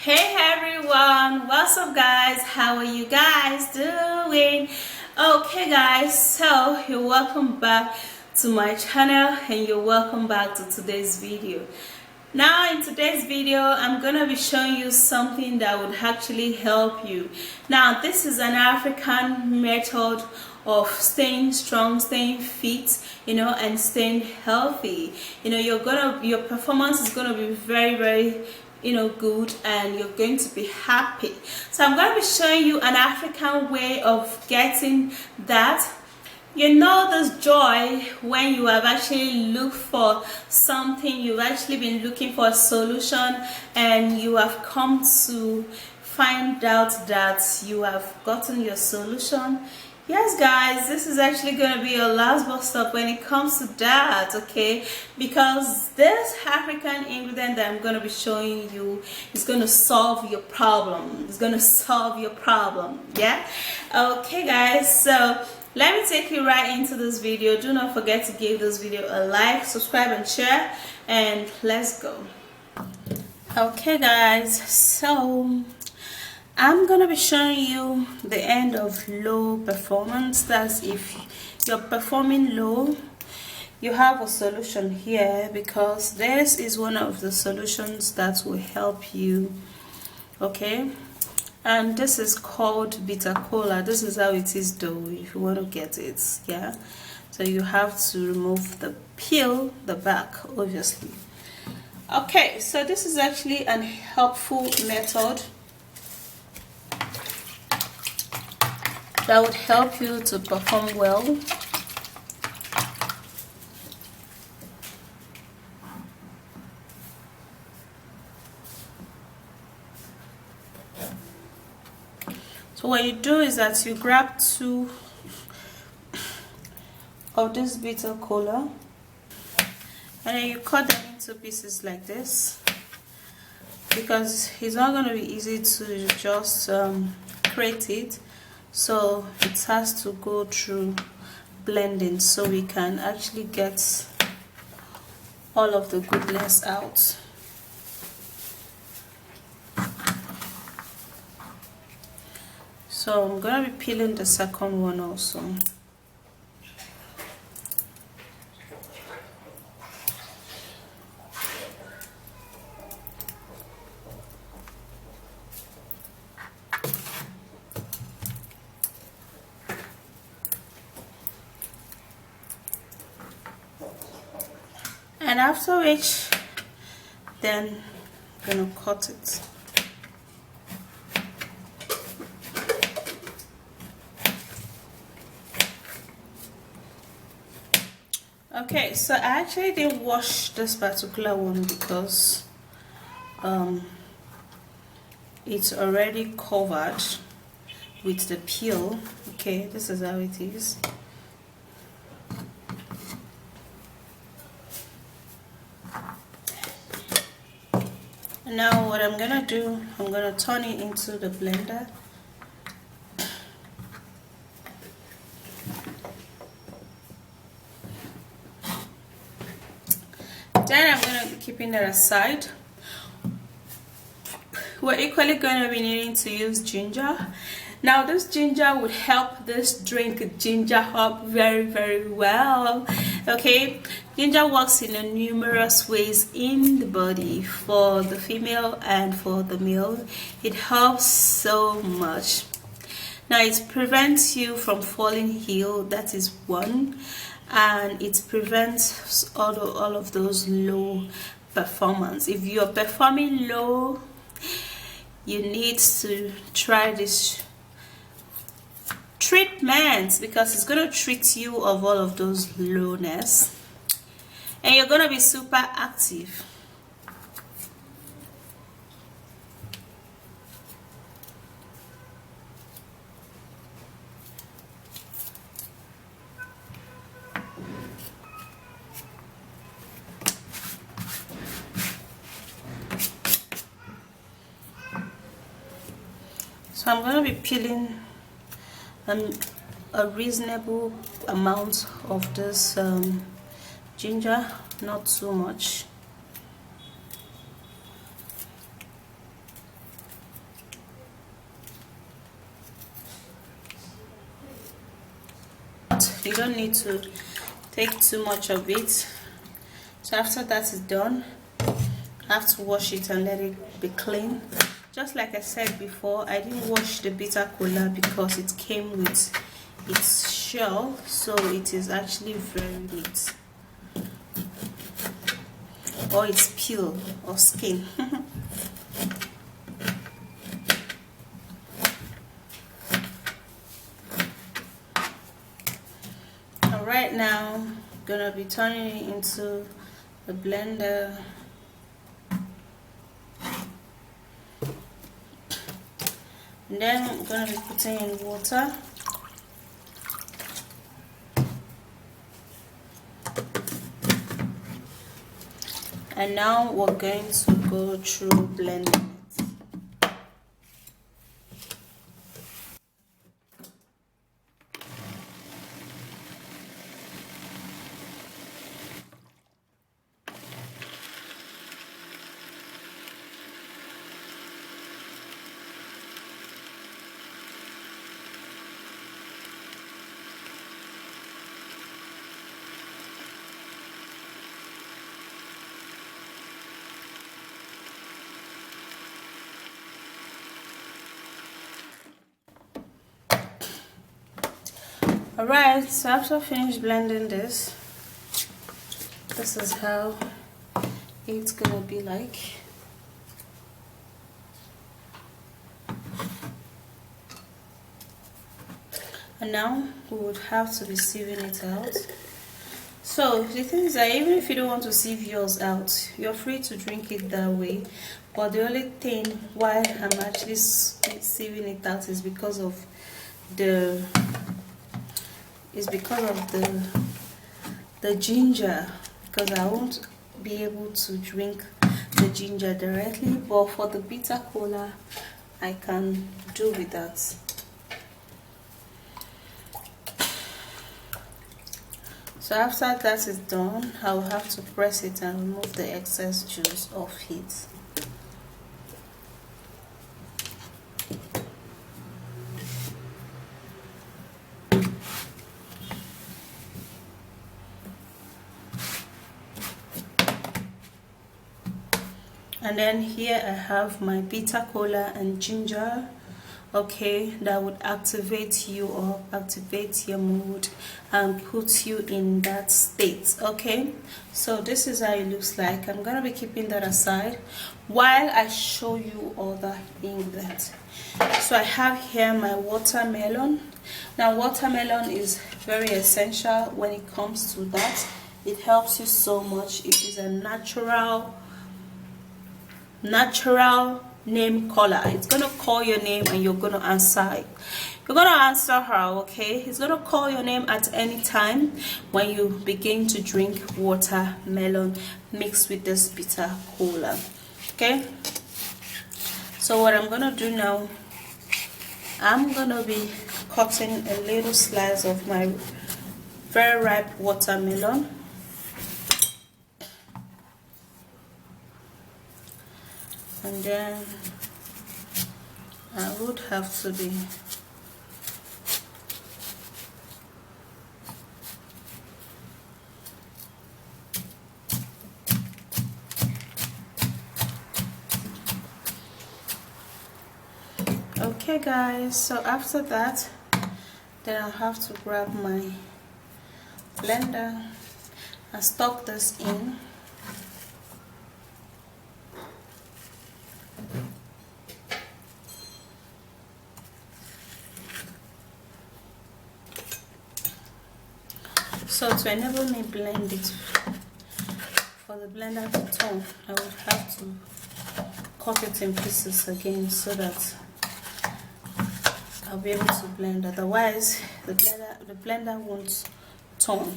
Hey everyone, what's up guys? How are you guys doing? Okay guys, so you're welcome back to my channel and you're welcome back to today's video. Now in today's video I'm gonna be showing you something that would actually help you. Now this is an African method of staying strong, staying fit, and staying healthy. Your performance is gonna be very good, and you're going to be happy. So I'm going to be showing you an African way of getting that. This joy when you have actually looked for something, you've actually been looking for a solution, and you have come to find out that you have gotten your solution. Yes guys, this is actually going to be your last bus stop when it comes to that, okay? Because this African ingredient that I'm going to be showing you is going to solve your problem. It's going to solve your problem, yeah? Okay guys, so let me take you right into this video. Do not forget to give this video a like, subscribe and share, and let's go. Okay guys, so I'm gonna be showing you the end of low performance. That's if you're performing low, you have a solution here, because this is one of the solutions that will help you, okay? And this is called bitter cola. This is how it is though, if you want to get it, yeah? So you have to remove the peel, the back, obviously. Okay, so this is actually an helpful method that would help you to perform well. So what you do is that you grab 2 of this bitter cola, and then you cut them into pieces like this, because it's not going to be easy to just create it. So it has to go through blending so we can actually get all of the goodness out. So I'm going to be peeling the second one also. And after which, then I'm gonna cut it. Okay, so I actually didn't wash this particular one because it's already covered with the peel. Okay, this is how it is. Now what I'm gonna do, I'm gonna turn it into the blender. Then I'm gonna be keeping that aside. We're equally gonna be needing to use ginger. Now this ginger would help this drink ginger up very well, okay? Ginger works in numerous ways in the body, for the female and for the male. It helps so much. Now it prevents you from falling ill, that is one, and it prevents all of those low performance. If you're performing low, you need to try this treatment, because it's going to treat you of all of those lowness, and you're going to be super active. So I'm going to be peeling a reasonable amount of this ginger, not too much. but you don't need to take too much of it. So after that is done, I have to wash it and let it be clean. Just like I said before, I didn't wash the bitter cola because it came with its shell, so it is actually very neat, or its peel or skin. And right now I'm gonna be turning it into the blender. And then I'm gonna be putting in water. And now we're going to go through blending it. Alright, so after I finish blending this is how it's gonna be like. And now we would have to be sieving it out. So the thing is that even if you don't want to sieve yours out, you're free to drink it that way. But the only thing why I'm actually sieving it out is because of the ginger, because I won't be able to drink the ginger directly, but for the bitter cola I can do with that. So after that is done, I will have to press it and remove the excess juice off it. And then here I have my bitter cola and ginger, okay, that would activate you or activate your mood and put you in that state. Okay, so this is how it looks like. I'm gonna be keeping that aside while I show you other ingredients. So I have here my watermelon. Now watermelon is very essential when it comes to that. It helps you so much. It is a natural name caller. It's gonna call your name and you're gonna answer it. You're gonna answer her, okay? It's gonna call your name at any time when you begin to drink watermelon mixed with this bitter cola. Okay, so what I'm gonna do now, I'm gonna be cutting a little slice of my very ripe watermelon. And then I would have to be okay guys, so after that then I'll have to grab my blender and stuck this in. So to enable me blend it, for the blender to turn, I would have to cut it in pieces again so that I'll be able to blend. Otherwise, the blender won't turn.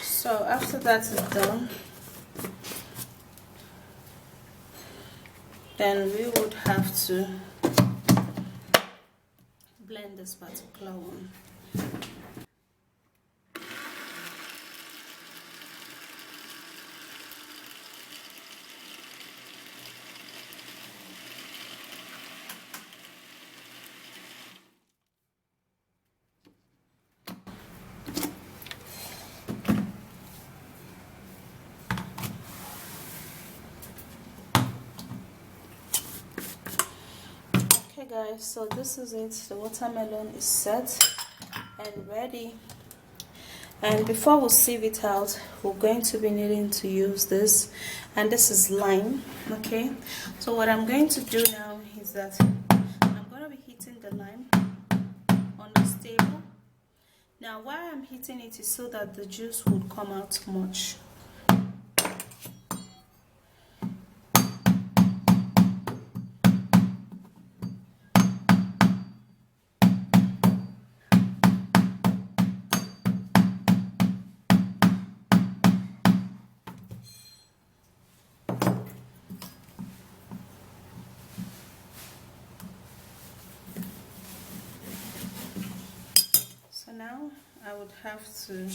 So after that is done, then we would have to blend this particular one. Okay guys, so this is it. The watermelon is set and ready. And before we sieve it out, we're going to be needing to use this, and this is lime. Okay, so what I'm going to do now is that I'm going to be heating the lime on this table. Now why I'm heating it is so that the juice would come out much. So now I would have to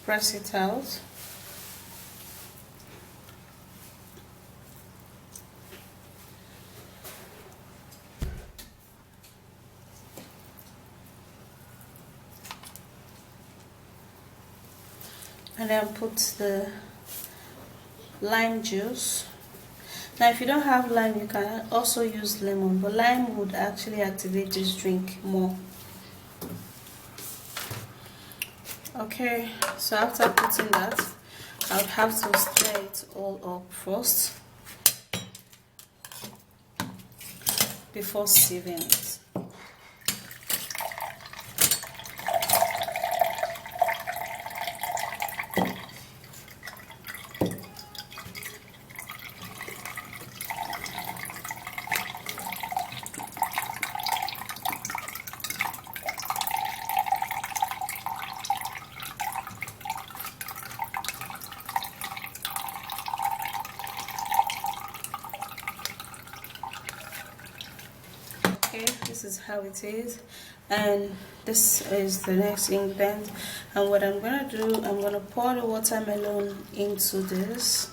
press it out. And then put the lime juice. Now if you don't have lime, you can also use lemon, but lime would actually activate this drink more. Okay, so after putting that, I would have to stir it all up first before sieving it. This is how it is, and this is the next ingredient. And what I'm gonna do, I'm gonna pour the watermelon into this.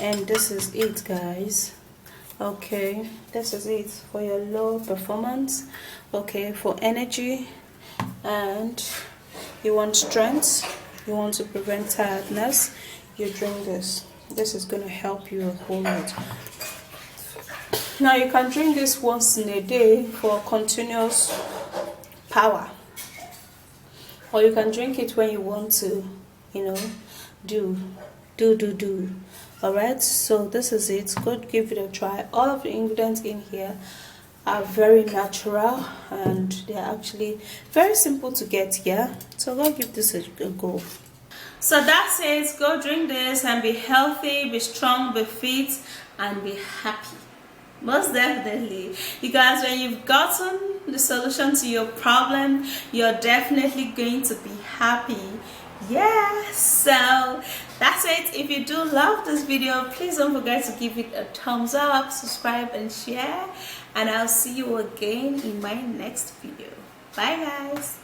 And this is it, guys. Okay, this is it for your low performance. Okay, for energy, and you want strength, you want to prevent tiredness, you drink this. This is going to help you a whole lot. Now you can drink this once in a day for continuous power, or you can drink it when you want to, you know, do. All right, so this is it. Go give it a try. All of the ingredients in here are very natural, and they're actually very simple to get here. So go give this a go. So that's it. Go drink this and be healthy, be strong, be fit, and be happy. Most definitely. You guys, when you've gotten the solution to your problem, you're definitely going to be happy. Yes. So that's it. If you do love this video, please don't forget to give it a thumbs up, subscribe, and share. And I'll see you again in my next video. Bye, guys.